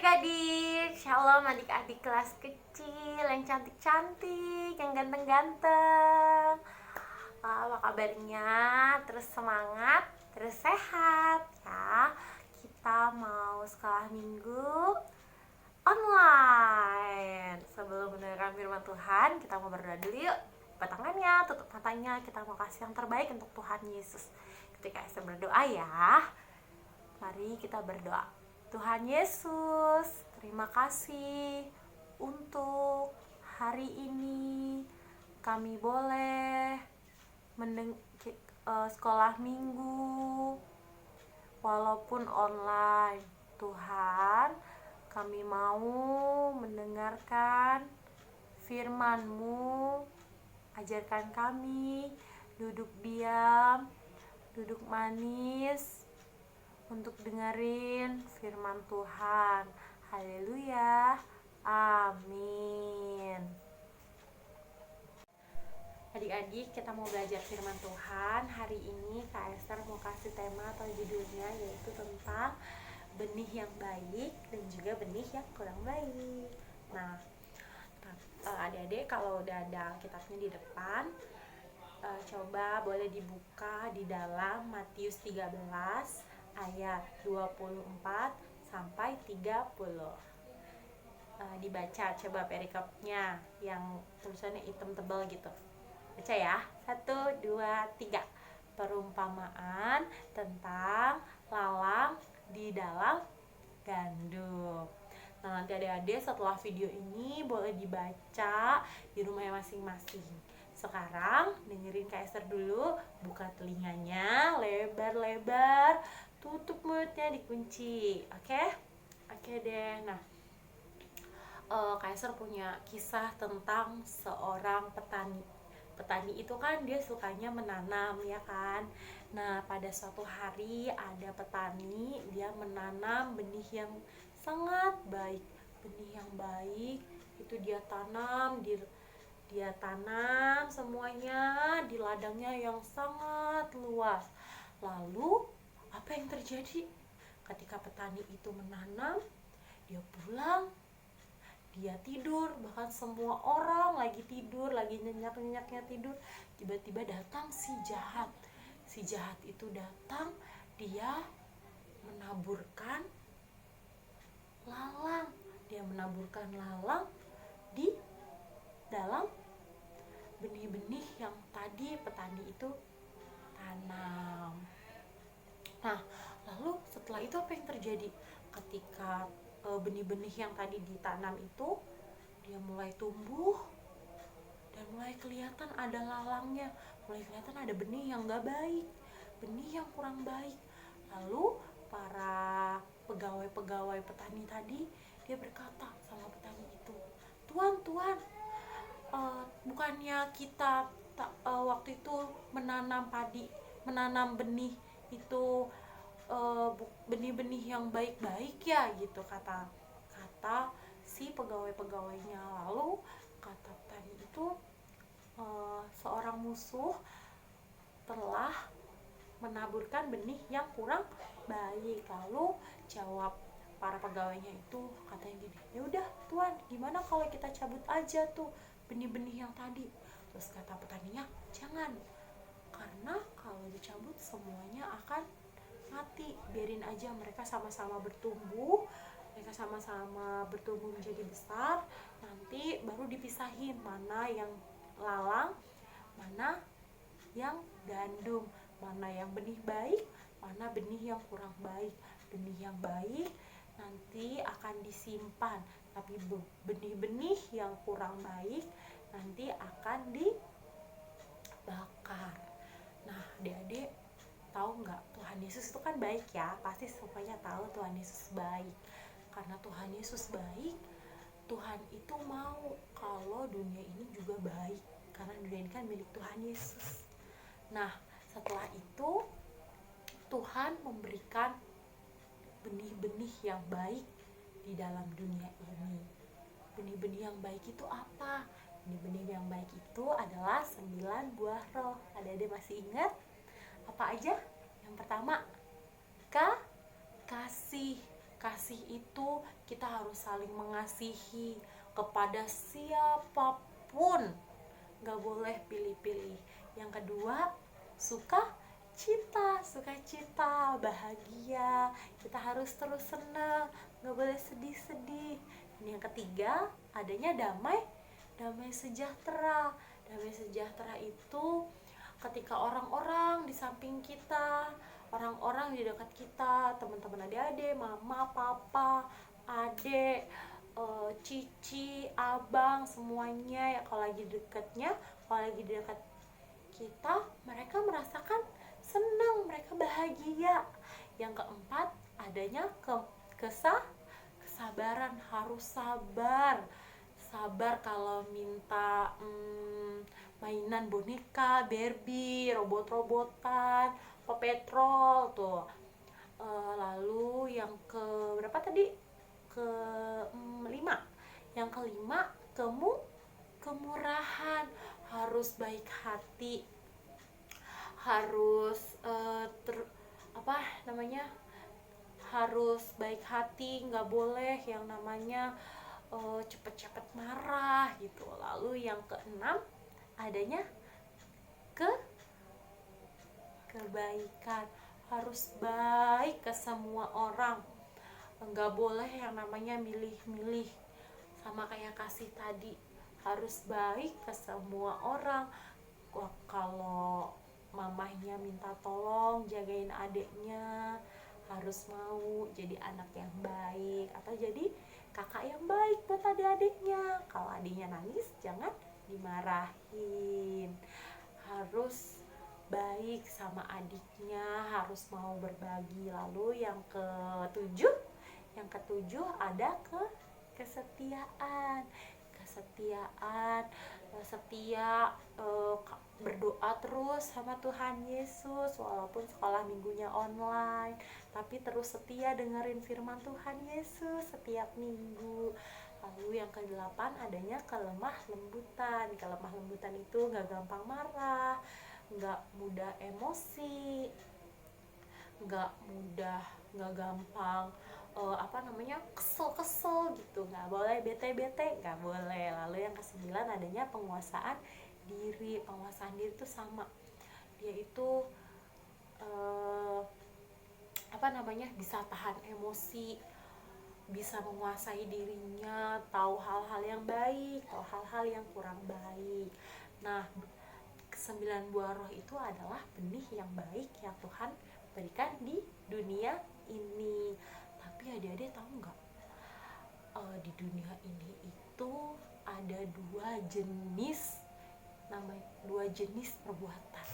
adik-adik, shalom adik-adik kelas kecil yang cantik-cantik, yang ganteng-ganteng. Apa kabarnya? Terus semangat, terus sehat ya. Kita mau sekolah minggu online. Sebelum mendengarkan firman Tuhan, kita mau berdoa dulu yuk. Buka tangannya, tutup matanya, kita mau kasih yang terbaik untuk Tuhan Yesus. Ketika saya berdoa ya, mari kita berdoa. Tuhan Yesus, terima kasih untuk hari ini kami boleh sekolah minggu walaupun online. Tuhan, kami mau mendengarkan firman-Mu. Ajarkan kami duduk diam, duduk manis untuk dengerin firman Tuhan. Haleluya. Amin. Adik-adik, kita mau belajar firman Tuhan. Hari ini Kak Esther mau kasih tema atau judulnya yaitu tentang benih yang baik dan juga benih yang kurang baik. Nah, adik-adik kalau udah ada kitabnya di depan, coba boleh dibuka di dalam Matius 13 ayat 24 sampai 30. Dibaca coba perikopnya yang tulisannya hitam tebal gitu. Baca ya. 1, 2, 3. Perumpamaan tentang lalang di dalam gandum. Nah, nanti adik-adik setelah video ini boleh dibaca di rumahnya masing-masing. Sekarang dengerin Kak Esther dulu, buka telinganya lebar-lebar, tutup mulutnya dikunci. Oke deh. Nah, Kak Esther punya kisah tentang seorang petani. Petani itu kan dia sukanya menanam ya kan. Nah, pada suatu hari ada petani, dia menanam benih yang sangat baik. Benih yang baik itu dia tanam semuanya di ladangnya yang sangat luas. Lalu apa yang terjadi? Ketika petani itu menanam, dia pulang, dia tidur, bahkan semua orang lagi tidur, lagi nyenyak-nyenyaknya tidur, tiba-tiba datang si jahat. Si jahat itu datang, dia menaburkan lalang. Dia menaburkan lalang di dalam benih-benih yang tadi petani itu tanam. Nah, lalu setelah itu apa yang terjadi? Ketika benih-benih yang tadi ditanam itu dia mulai tumbuh dan mulai kelihatan ada lalangnya, mulai kelihatan ada benih yang gak baik, benih yang kurang baik. Lalu para pegawai-pegawai petani tadi, dia berkata sama petani itu, Tuan, bukannya kita waktu itu menanam benih itu benih-benih yang baik-baik ya gitu, kata si pegawai-pegawainya. Lalu kata petani itu, seorang musuh telah menaburkan benih yang kurang baik. Lalu jawab para pegawainya itu, katanya gini, ya udah Tuan, gimana kalau kita cabut aja tuh benih-benih yang tadi? Terus kata petaninya, jangan, karena kalau dicabut semuanya akan mati, biarin aja mereka sama-sama bertumbuh, menjadi besar, nanti baru dipisahin mana yang lalang, mana yang gandum, mana yang benih baik, mana benih yang kurang baik. Benih yang baik nanti akan disimpan, tapi benih-benih yang kurang baik nanti akan dibakar. Nah, adik-adik tahu nggak, Tuhan Yesus itu kan baik ya, pasti semuanya tahu Tuhan Yesus baik. Karena Tuhan Yesus baik, Tuhan itu mau kalau dunia ini juga baik, karena dunia ini kan milik Tuhan Yesus. Nah, setelah itu Tuhan memberikan benih-benih yang baik di dalam dunia ini. Benih-benih yang baik itu apa? Benih-benih yang baik itu adalah 9 buah roh. Adik-adik masih ingat? Apa aja? Yang pertama, kasih. Kasih itu kita harus saling mengasihi kepada siapapun, gak boleh pilih-pilih. Yang kedua, sukacita, bahagia, kita harus terus senang, gak boleh sedih-sedih. Dan yang ketiga, adanya damai sejahtera. Damai sejahtera itu ketika orang-orang di samping kita, orang-orang di dekat kita, teman-teman adik-adik, mama, papa, adik, cici, abang, semuanya ya, kalau lagi dekat kita, mereka merasakan senang, mereka bahagia. Yang keempat, adanya kesabaran, harus sabar kalau minta mainan boneka, Barbie, robot-robotan, Paw Patrol tuh. Lalu yang ke berapa tadi? Ke 5. Yang kelima, kemurahan, harus baik hati, harus harus baik hati, nggak boleh yang namanya cepet-cepet marah gitu. Lalu yang keenam, adanya kebaikan, harus baik ke semua orang, nggak boleh yang namanya milih-milih. Sama kayak kasih tadi, harus baik ke semua orang. Kalau mamahnya minta tolong jagain adiknya, harus mau jadi anak yang baik atau jadi kakak yang baik buat adik-adiknya. Kalau adiknya nangis, jangan dimarahin, harus baik sama adiknya, harus mau berbagi. Lalu yang ketujuh ada kesetiaan, setia, berdoa terus sama Tuhan Yesus, walaupun sekolah minggunya online, tapi terus setia dengerin firman Tuhan Yesus setiap minggu. Lalu yang ke-8 adanya kelemah lembutan. Kelemah lembutan itu gak gampang marah, gak mudah emosi, gak gampang kesel gitu, nggak boleh bete, nggak boleh. Lalu yang ke-9 adanya penguasaan diri itu sama, dia itu bisa tahan emosi, bisa menguasai dirinya, tahu hal-hal yang baik, tahu hal-hal yang kurang baik. Nah, 9 buah roh itu adalah benih yang baik yang Tuhan berikan di dunia ini. Tapi adik-adik tahu nggak, di dunia ini itu ada dua jenis perbuatan.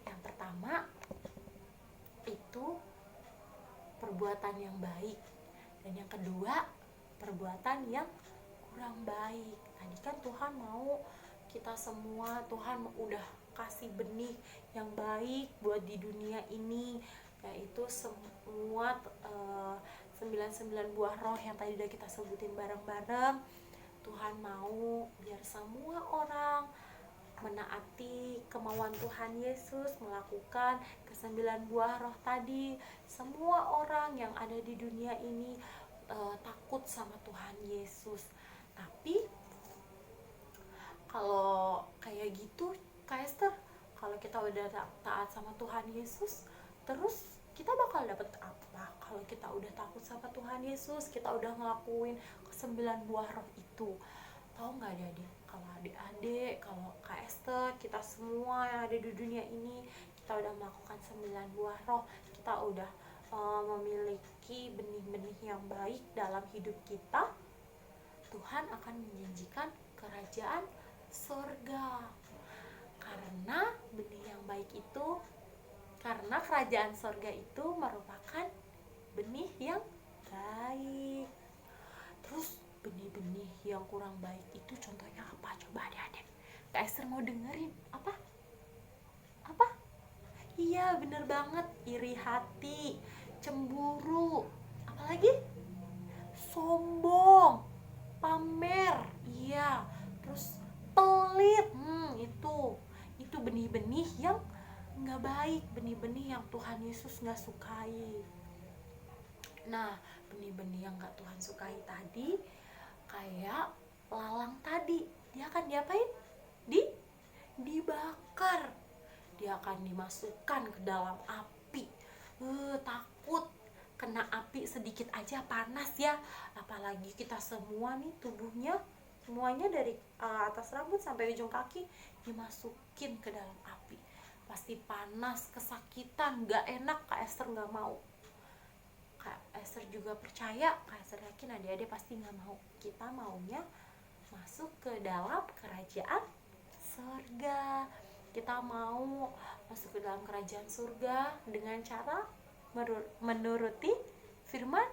Yang pertama itu perbuatan yang baik, dan yang kedua perbuatan yang kurang baik. Tadi kan Tuhan mau kita semua, Tuhan udah kasih benih yang baik buat di dunia ini, yaitu semua 99 buah roh yang tadi udah kita sebutin bareng-bareng. Tuhan mau biar semua orang menaati kemauan Tuhan Yesus, melakukan ke-9 buah roh tadi. Semua orang yang ada di dunia ini takut sama Tuhan Yesus. Tapi kalau kayak gitu, Kak Esther, kalau kita udah taat sama Tuhan Yesus, terus kita bakal dapet apa? Kalau kita udah takut sama Tuhan Yesus, kita udah ngelakuin ke-9 buah roh itu. Tahu nggak adik-adik? Kalau adik-adik, kalau Kak Esther, kita semua yang ada di dunia ini, kita udah melakukan 9 buah roh, kita udah memiliki benih-benih yang baik dalam hidup kita, Tuhan akan menjanjikan kerajaan surga. Karena benih yang baik itu, karena kerajaan surga itu merupakan benih yang baik. Terus benih-benih yang kurang baik itu contohnya apa? Coba adik-adik, Kak Esther mau dengerin. Apa? Iya, bener banget. Iri hati, cemburu, apalagi sombong, pamer, iya, terus pelit. Itu benih-benih yang nggak baik, benih-benih yang Tuhan Yesus nggak sukai. Nah, benih-benih yang gak Tuhan sukai tadi, kayak lalang tadi, dia akan diapain? Dibakar. Dia akan dimasukkan ke dalam api. Takut kena api sedikit aja panas ya, apalagi kita semua nih tubuhnya semuanya dari atas rambut sampai ujung kaki dimasukin ke dalam api, pasti panas, kesakitan, gak enak. Kak Esther gak mau, Kak Esther juga percaya, Kak Esther yakin adik-adik pasti gak mau. Kita maunya masuk ke dalam kerajaan surga. Kita mau masuk ke dalam kerajaan surga dengan cara menuruti firman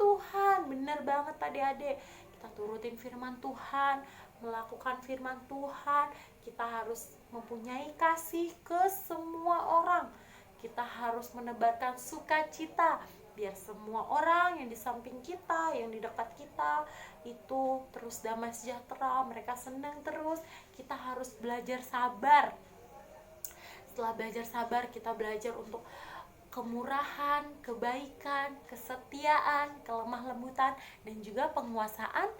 Tuhan. Bener banget adik-adik, kita turutin firman Tuhan, melakukan firman Tuhan. Kita harus mempunyai kasih ke semua orang, kita harus menebarkan sukacita biar semua orang yang di samping kita, yang di dekat kita itu terus damai sejahtera, mereka senang terus. Kita harus belajar sabar. Setelah belajar sabar, kita belajar untuk kemurahan, kebaikan, kesetiaan, kelemah lembutan, dan juga penguasaan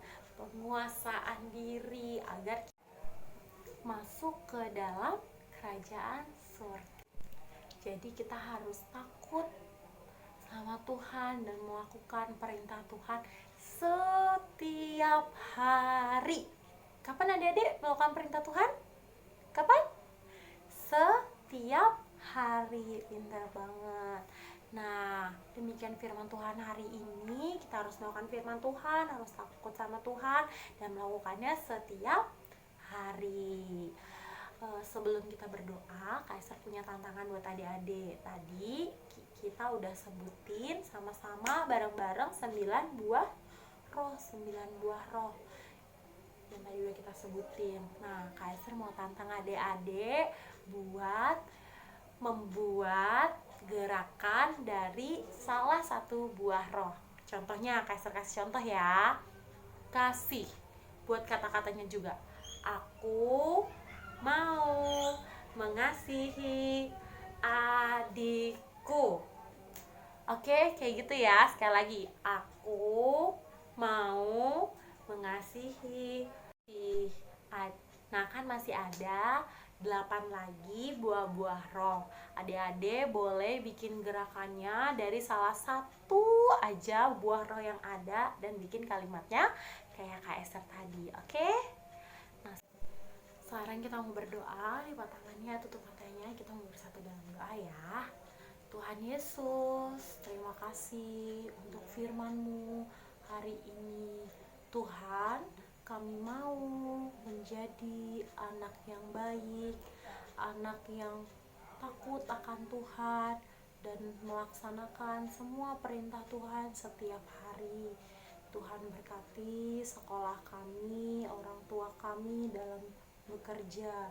diri agar masuk ke dalam kerajaan surga. Jadi kita harus takut sama Tuhan dan melakukan perintah Tuhan setiap hari. Kapan adik-adik melakukan perintah Tuhan? Kapan? Setiap hari. Pintar banget. Nah, demikian firman Tuhan hari ini. Kita harus melakukan firman Tuhan, harus takut sama Tuhan, dan melakukannya setiap hari. Sebelum kita berdoa, Kak Esther punya tantangan buat adik-adik. Tadi kita udah sebutin sama-sama bareng-bareng 9 buah roh yang tadi udah kita sebutin. Nah, Kak Esther mau tantang adik-adik buat membuat gerakan dari salah satu buah roh. Contohnya, Kak Esther kasih contoh ya. Kasih, buat kata-katanya juga. Aku mau mengasihi adikku. Oke, kayak gitu ya. Sekali lagi, aku mau mengasihi adik. Nah, kan masih ada 8 lagi buah-buah roh. Adik-adik boleh bikin gerakannya dari salah satu aja buah roh yang ada dan bikin kalimatnya kayak Kak Esther tadi. Oke? Nah, sekarang kita mau berdoa. Lipat tangannya, tutup matanya. Kita mau bersatu dalam doa ya. Tuhan Yesus, terima kasih untuk firman-Mu hari ini. Tuhan, kami mau menjadi anak yang baik, anak yang takut akan Tuhan, dan melaksanakan semua perintah Tuhan setiap hari. Tuhan berkati sekolah kami, orang tua kami dalam bekerja,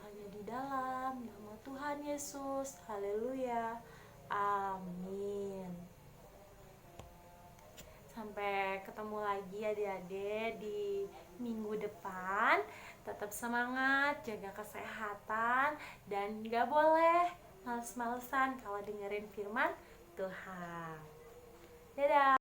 hanya di dalam nama Tuhan Yesus. Haleluya. Amin. Sampai ketemu lagi adik-adik di minggu depan. Tetap semangat, jaga kesehatan, dan gak boleh males-malesan kalau dengerin firman Tuhan. Dadah.